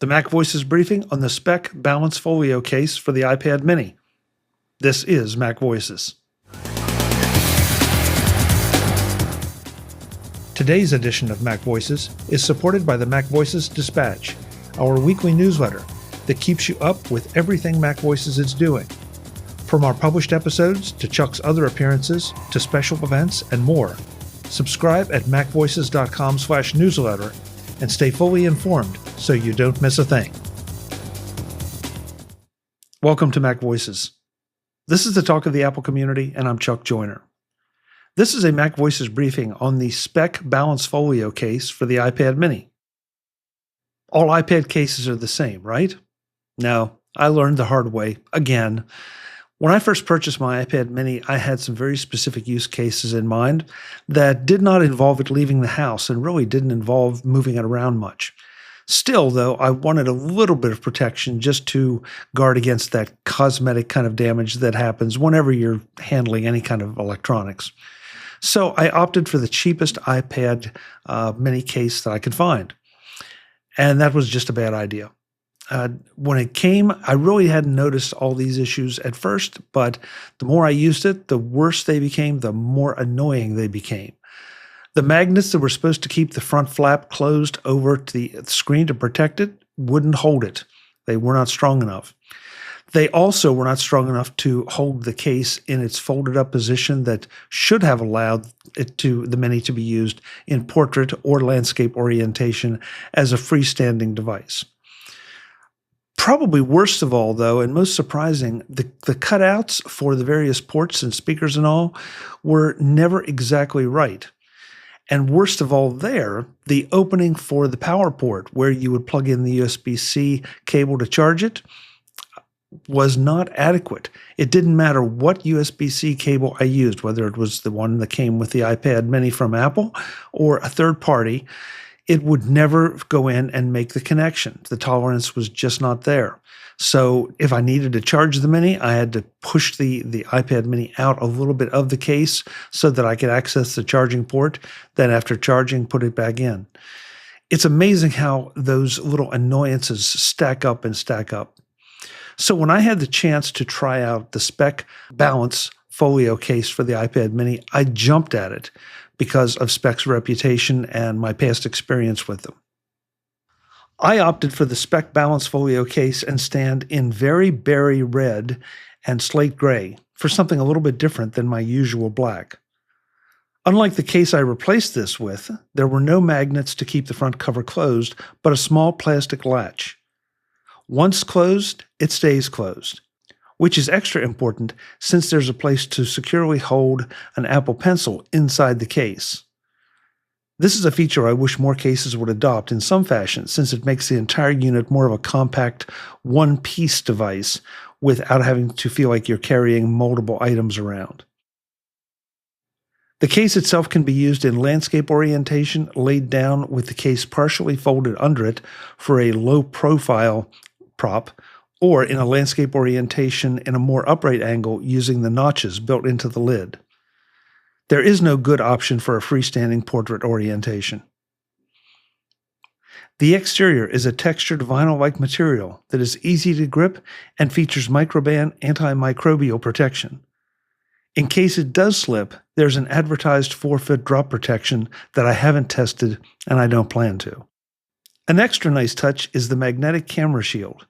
the MacVoices Briefing on the Speck Balance Folio case for the iPad mini. This is MacVoices. Today's edition of MacVoices is supported by the MacVoices Dispatch, our weekly newsletter that keeps you up with everything MacVoices is doing. From our published episodes to Chuck's other appearances to special events and more, subscribe at macvoices.com/newsletter and stay fully informed so you don't miss a thing. Welcome to MacVoices. This is the talk of the Apple community, and I'm Chuck Joyner. This is a MacVoices briefing on the Speck Balance Folio case for the iPad mini. All iPad cases are the same, right? No, I learned the hard way again. When I first purchased my iPad mini, I had some very specific use cases in mind that did not involve it leaving the house and really didn't involve moving it around much. Still, though, I wanted a little bit of protection just to guard against that cosmetic kind of damage that happens whenever you're handling any kind of electronics. So I opted for the cheapest iPad mini case that I could find. And that was just a bad idea. When it came, I really hadn't noticed all these issues at first, but the more I used it, the worse they became, the more annoying they became. The magnets that were supposed to keep the front flap closed over to the screen to protect it wouldn't hold it. They were not strong enough. They also were not strong enough to hold the case in its folded up position that should have allowed the mini to be used in portrait or landscape orientation as a freestanding device. Probably worst of all, though, and most surprising, the cutouts for the various ports and speakers and all were never exactly right. And worst of all there, the opening for the power port where you would plug in the USB-C cable to charge it was not adequate. It didn't matter what USB-C cable I used, whether it was the one that came with the iPad mini from Apple or a third party, it would never go in and make the connection. The tolerance was just not there. So if I needed to charge the mini, I had to push the iPad mini out a little bit of the case so that I could access the charging port. Then after charging, put it back in. It's amazing how those little annoyances stack up and stack up. So when I had the chance to try out the Speck Balance Folio case for the iPad mini, I jumped at it because of Speck's reputation and my past experience with them. I opted for the Speck Balance Folio case and stand in very berry red and slate gray for something a little bit different than my usual black. Unlike the case I replaced this with, there were no magnets to keep the front cover closed, but a small plastic latch. Once closed, it stays closed, which is extra important since there's a place to securely hold an Apple Pencil inside the case. This is a feature I wish more cases would adopt in some fashion, since it makes the entire unit more of a compact, one-piece device without having to feel like you're carrying multiple items around. The case itself can be used in landscape orientation, laid down with the case partially folded under it for a low-profile prop, or in a landscape orientation in a more upright angle using the notches built into the lid. There is no good option for a freestanding portrait orientation. The exterior is a textured vinyl-like material that is easy to grip and features microban antimicrobial protection. In case it does slip, there's an advertised 4-foot drop protection that I haven't tested and I don't plan to. An extra nice touch is the magnetic camera shield.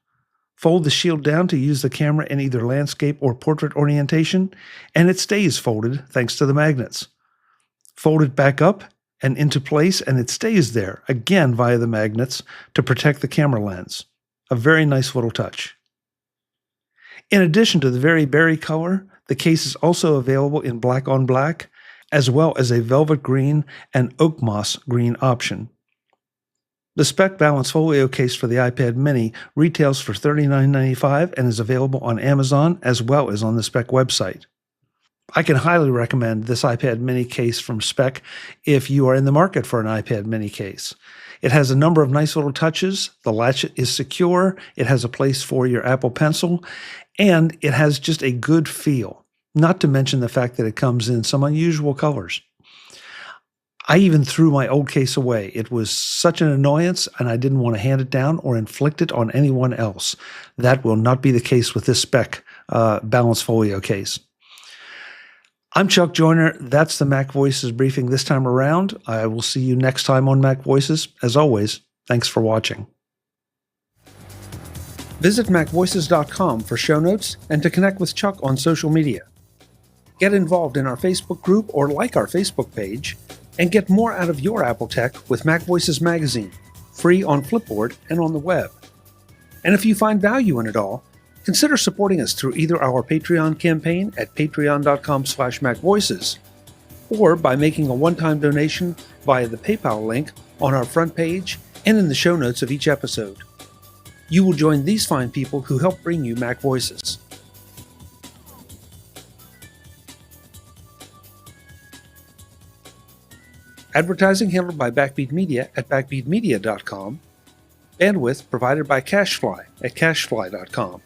Fold the shield down to use the camera in either landscape or portrait orientation, and it stays folded thanks to the magnets. Fold it back up and into place, and it stays there, again via the magnets, to protect the camera lens. A very nice little touch. In addition to the very berry color, the case is also available in black on black, as well as a velvet green and oak moss green option. The Speck Balance Folio case for the iPad mini retails for $39.95 and is available on Amazon as well as on the Speck website. I can highly recommend this iPad mini case from Speck if you are in the market for an iPad mini case. It has a number of nice little touches. The latch is secure. It has a place for your Apple Pencil, and it has just a good feel, not to mention the fact that it comes in some unusual colors. I even threw my old case away. It was such an annoyance, and I didn't want to hand it down or inflict it on anyone else. That will not be the case with this Speck Balance Folio case. I'm Chuck Joyner. That's the MacVoices briefing this time around. I will see you next time on MacVoices. As always, thanks for watching. Visit MacVoices.com for show notes and to connect with Chuck on social media. Get involved in our Facebook group or like our Facebook page, and get more out of your Apple tech with MacVoices Magazine, free on Flipboard and on the web. And if you find value in it all, consider supporting us through either our Patreon campaign at patreon.com/MacVoices or by making a one-time donation via the PayPal link on our front page and in the show notes of each episode. You will join these fine people who help bring you MacVoices. Advertising handled by Backbeat Media at backbeatmedia.com. Bandwidth provided by CacheFly at cachefly.com.